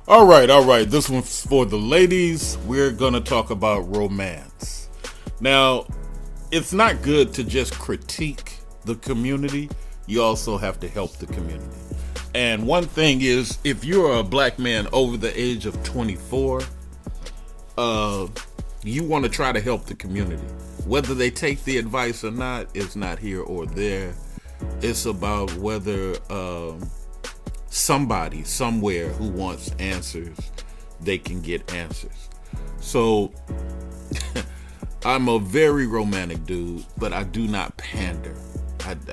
All right. This one's for the ladies. We're going to talk about romance. Now, it's not good to just critique the community. You also have to help the community. And one thing is, if you're a black man over the age of 24, you want to try to help the community. Whether they take the advice or not is not here or there. It's about whether somebody somewhere who wants answers, they can get answers. So I'm a very romantic dude, but I do not pander.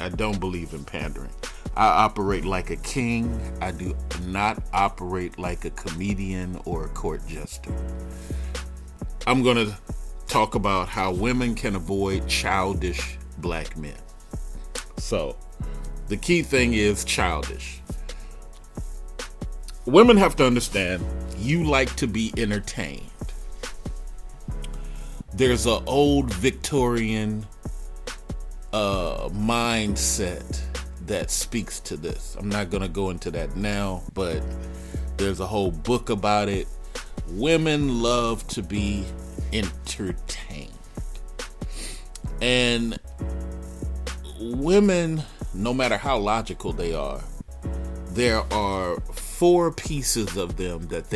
I don't believe in pandering. I operate like a king. I do not operate like a comedian or a court jester. I'm going to talk about how women can avoid childish black men. So, the key thing is childish. Women have to understand, you like to be entertained. There's an old Victorian mindset that speaks to this. I'm not going to go into that now, but there's a whole book about it. Women love to be entertained. And women, no matter how logical they are, there are 4 pieces of them that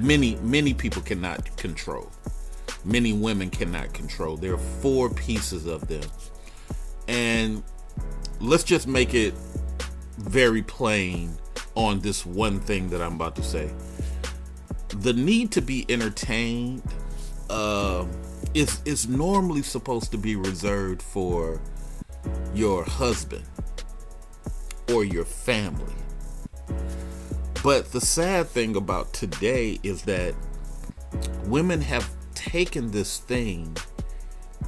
many people cannot control. Many women cannot control. There are 4 pieces of them. And let's just make it very plain on this one thing that I'm about to say. The need to be entertained is normally supposed to be reserved for your husband or your family. But the sad thing about today is that women have taken this thing,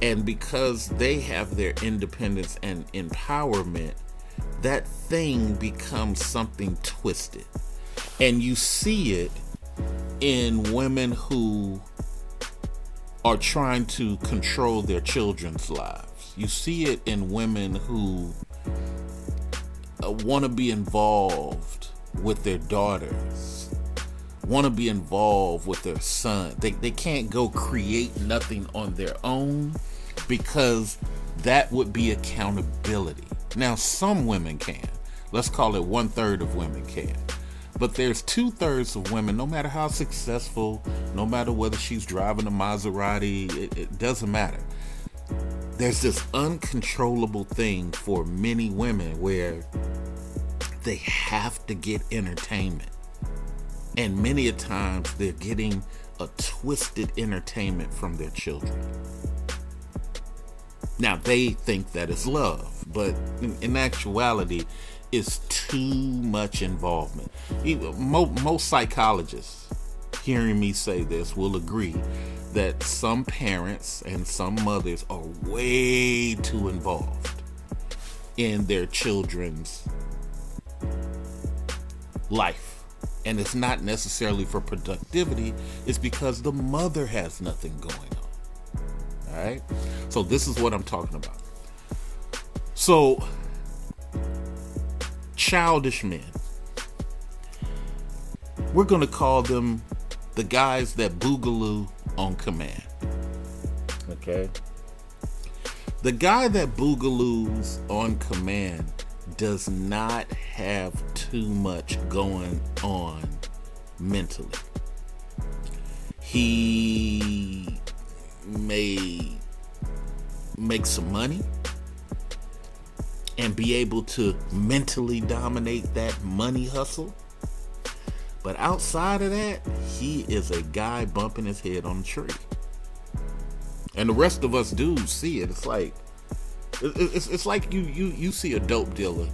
and because they have their independence and empowerment, that thing becomes something twisted. And you see it in women who are trying to control their children's lives. You see it in women who want to be involved with their daughters, want to be involved with their son. They can't go create nothing on their own because that would be accountability. Now, some women can. Let's call it 1/3 of women can. But there's 2/3 of women, no matter how successful, no matter whether she's driving a Maserati, it doesn't matter. There's this uncontrollable thing for many women where they have to get entertainment. And many a times they're getting a twisted entertainment from their children. Now, they think that is love, but in actuality, it's too much involvement. Most psychologists, hearing me say this, will agree that some parents and some mothers are way too involved in their children's life. And it's not necessarily for productivity, it's because the mother has nothing going on. All right? So this is what I'm talking about. So, childish men. We're going to call them the guys that Bugaloo on command. Okay? The guy that Bugaloos on command does not have too much going on mentally. He may make some money and be able to mentally dominate that money hustle. But outside of that, he is a guy bumping his head on a tree. And the rest of us dudes see it. It's like you see a dope dealer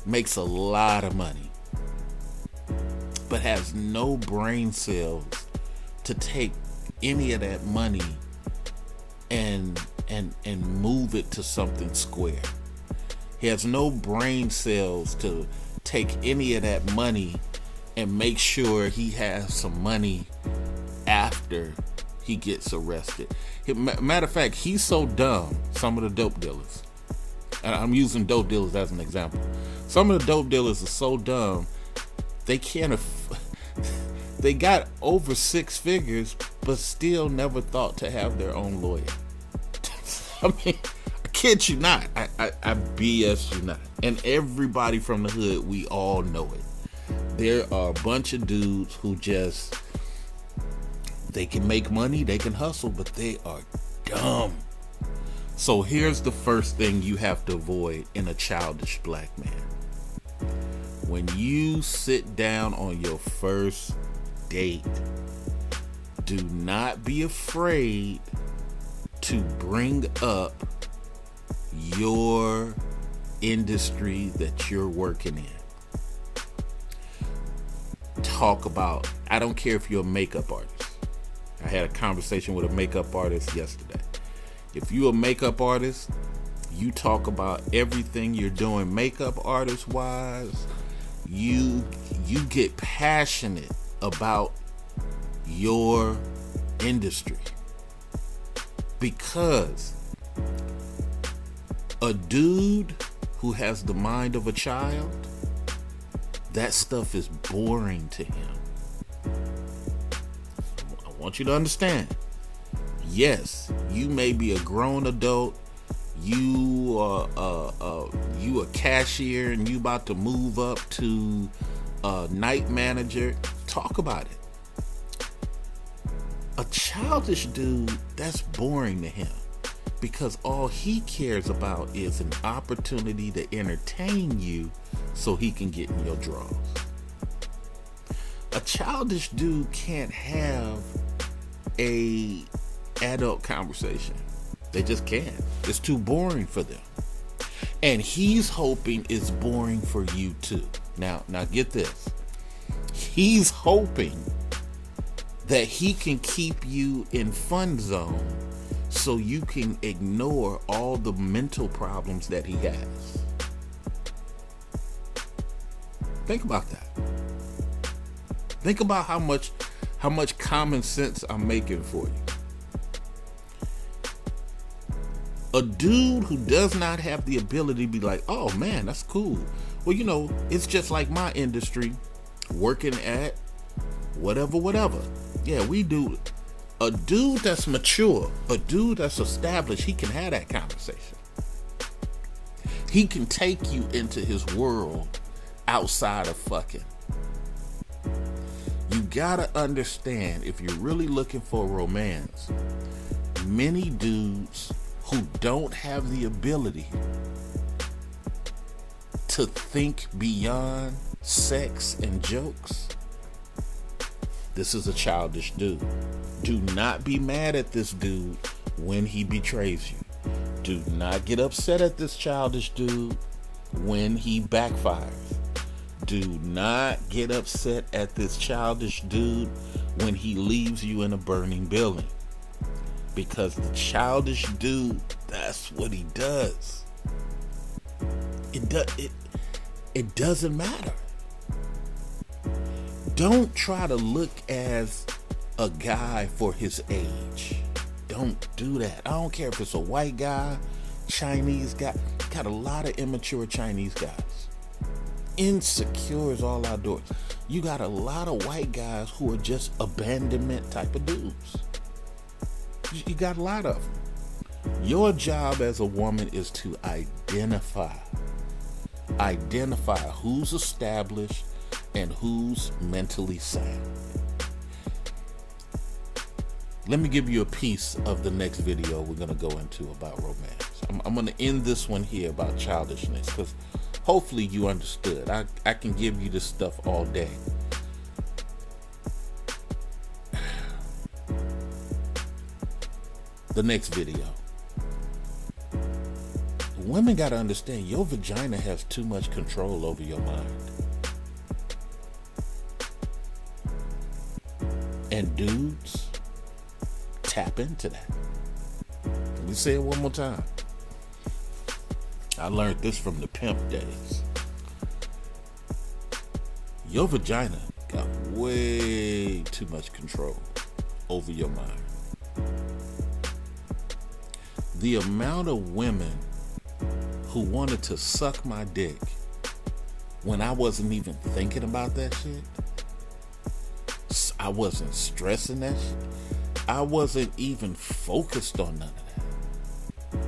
makes a lot of money, but has no brain cells to take any of that money and move it to something square. He has no brain cells to take any of that money and make sure he has some money after he gets arrested. Matter of fact, he's so dumb, some of the dope dealers, and I'm using dope dealers as an example. Some of the dope dealers are so dumb, they can't They got over 6 figures, but still never thought to have their own lawyer. I mean, I kid you not. I BS you not. And everybody from the hood, we all know it. There are a bunch of dudes who just, they can make money, they can hustle, but they are dumb. So here's the first thing you have to avoid in a childish black man. When you sit down on your first date, do not be afraid to bring up your industry that you're working in. Talk about, I don't care if you're a makeup artist. I had a conversation with a makeup artist yesterday. If you're a makeup artist, you talk about everything you're doing makeup artist wise. You get passionate about your industry, because a dude who has the mind of a child, that stuff is boring to him. I want you to understand. Yes, you may be a grown adult. You a cashier and you about to move up to a night manager. Talk about it. A childish dude, that's boring to him, because all he cares about is an opportunity to entertain you so he can get in your drawers. A childish dude can't have a adult conversation. They just can't. It's too boring for them. And he's hoping it's boring for you too. Now get this. He's hoping that he can keep you in fun zone so you can ignore all the mental problems that he has. Think about that. Think about how much common sense I'm making for you. A dude who does not have the ability to be like, oh man, that's cool. Well, you know, it's just like my industry, working at whatever. Yeah, we do. A dude that's mature, a dude that's established, he can have that conversation. He can take you into his world outside of fucking. You gotta understand, if you're really looking for romance, many dudes who don't have the ability to think beyond sex and jokes, this is a childish dude. Do not be mad at this dude when he betrays you. Do not get upset at this childish dude when he backfires. Do not get upset at this childish dude when he leaves you in a burning building. Because the childish dude, that's what he does. It doesn't matter. Don't try to look as a guy for his age. Don't do that. I don't care if it's a white guy, Chinese guy. Got a lot of immature Chinese guys. Insecure is all outdoors. You got a lot of white guys who are just abandonment type of dudes. You got a lot of them. Your job as a woman is to identify who's established and who's mentally sound. Let me give you a piece of the next video we're going to go into about romance. I'm going to end this one here about childishness, because hopefully you understood. I can give you this stuff all day. The next video. Women got to understand, your vagina has too much control over your mind. And dudes, tap into that. Let me say it one more time. I learned this from the pimp days. Your vagina got way too much control over your mind. The amount of women who wanted to suck my dick when I wasn't even thinking about that shit. I wasn't stressing that shit. I wasn't even focused on none of that.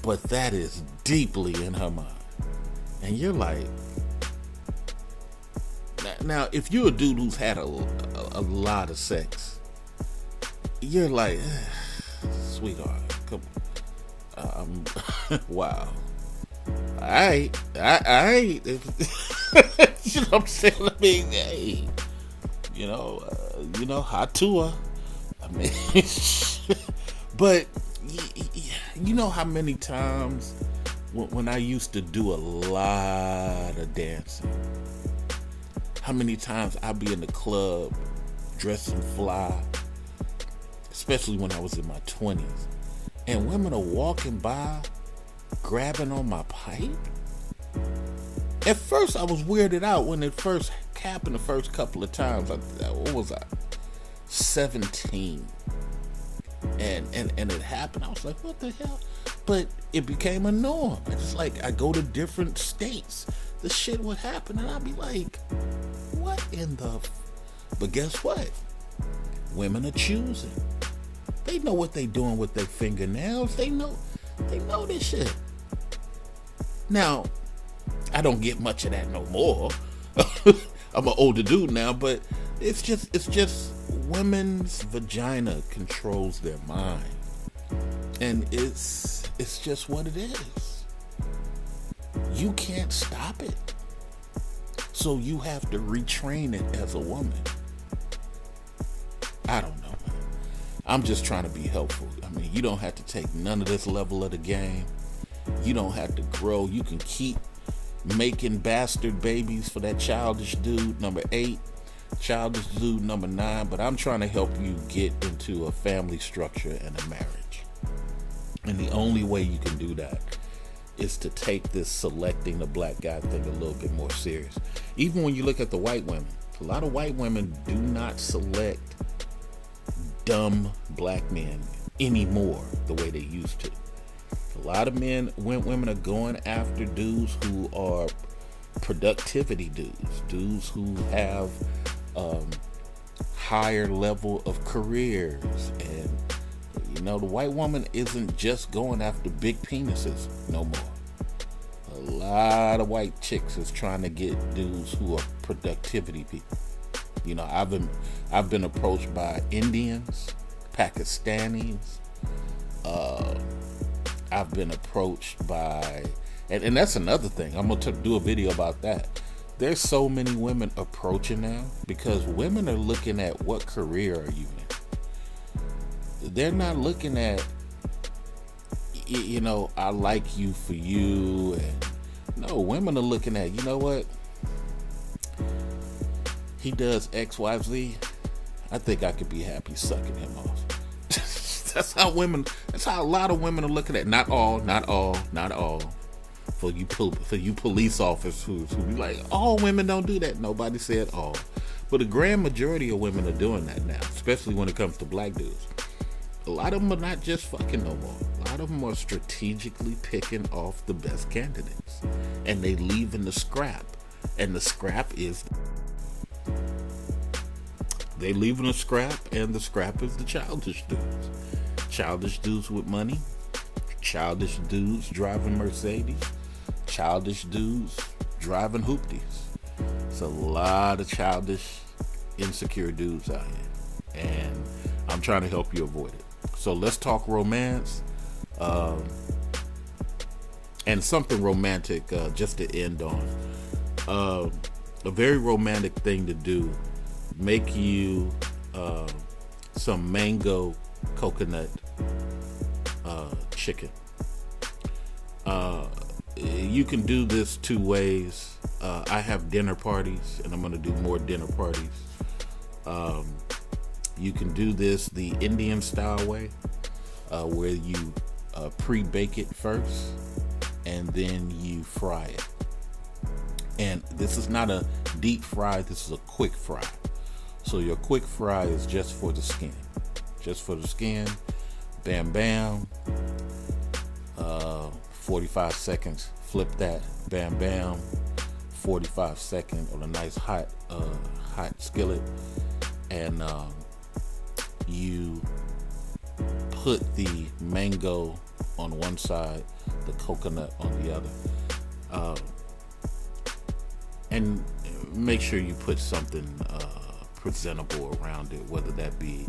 But that is deeply in her mind. And you're like, now if you're a dude who's had a lot of sex, you're like, sweetheart, come on. Wow. I ain't. You know what I'm saying? I mean, hey, hot tour. I mean, but you know how many times when I used to do a lot of dancing, how many times I'd be in the club dressing fly, especially when I was in my 20s, and women are walking by grabbing on my pipe. At first I was weirded out when it first happened the first couple of times. What was I? 17. And it happened. I was like, what the hell? But it became a norm. I go to different states, the shit would happen, and I'd be like, what in the but guess what? Women are choosing. They know what they doing with their fingernails. They know this shit. Now, I don't get much of that no more. I'm an older dude now, but it's just women's vagina controls their mind. And it's just what it is. You can't stop it. So you have to retrain it as a woman. I don't know, man. I'm just trying to be helpful. I mean, you don't have to take none of this level of the game. You don't have to grow. You can keep making bastard babies for that childish dude number 8, childish dude number 9, but I'm trying to help you get into a family structure and a marriage. And the only way you can do that is to take this selecting the black guy thing a little bit more serious. Even when you look at the white women, a lot of white women do not select dumb black men anymore the way they used to. A lot of women are going after dudes who are productivity dudes who have higher level of careers. And the white woman isn't just going after big penises no more. A lot of white chicks is trying to get dudes who are productivity people. I've been approached by Indians, Pakistanis. I've been approached by, and that's another thing. I'm gonna do a video about that. There's so many women approaching now because women are looking at what career are you in. They're not looking at, I like you for you, and no, women are looking at, what? He does X, Y, Z. I think I could be happy sucking him off. That's how a lot of women are looking at. Not all. For you police officers who be like, all women don't do that. Nobody said all. But the grand majority of women are doing that now, especially when it comes to black dudes. A lot of them are not just fucking no more. A lot of them are strategically picking off the best candidates. And they leaving the scrap. And the scrap is... They leaving the scrap, and the scrap is the childish dudes. Childish dudes with money. Childish dudes driving Mercedes. Childish dudes driving hoopties. It's a lot of childish, insecure dudes out here. And I'm trying to help you avoid it. So let's talk romance. And something romantic just to end on. A very romantic thing to do. Make you some mango coconut chicken. You can do this 2 ways. I have dinner parties, and I'm going to do more dinner parties. You can do this the Indian style way, where you pre-bake it first, and then you fry it. And this is not a deep fry, this is a quick fry. So your quick fry is just for the skin. Just for the skin. Bam, bam. 45 seconds. Flip that. Bam, bam. 45 seconds on a nice hot skillet. and you put the mango on one side, the coconut on the other, and make sure you put something presentable around it, whether that be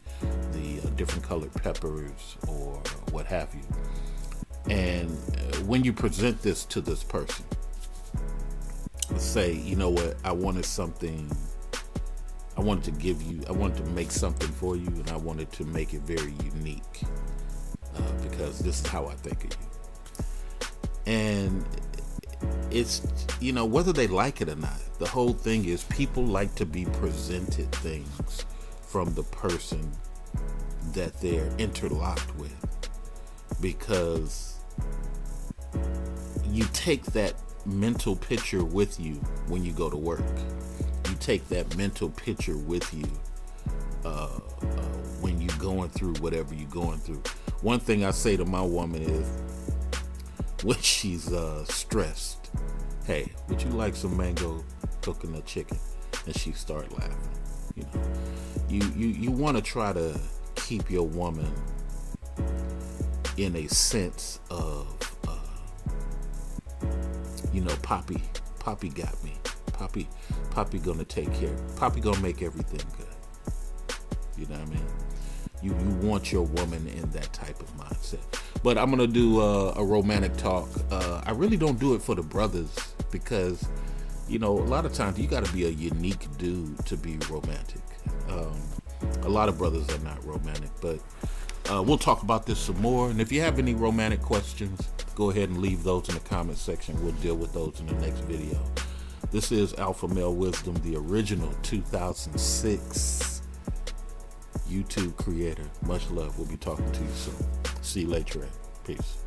the different colored peppers or what have you. And when you present this to this person, say, you know what, I wanted to make something for you, and I wanted to make it very unique, because this is how I think of you. And it's, you know, whether they like it or not, the whole thing is people like to be presented things from the person that they're interlocked with, because you take that mental picture with you when you go to work. You take that mental picture with you when you're going through whatever you're going through. One thing I say to my woman is, when she's stressed, hey, would you like some mango coconut chicken? And she start laughing. You know, you want to try to keep your woman in a sense of, you know, Poppy got me. Poppy gonna take care. Poppy gonna make everything good. You know what I mean? You want your woman in that type of mindset. But I'm gonna do a romantic talk. I really don't do it for the brothers, because, you know, a lot of times you gotta be a unique dude to be romantic. A lot of brothers are not romantic, but we'll talk about this some more. And if you have any romantic questions, go ahead and leave those in the comment section. We'll deal with those in the next video. This is Alpha Male Wisdom, the original 2006 YouTube creator. Much love. We'll be talking to you soon. See you later. Peace.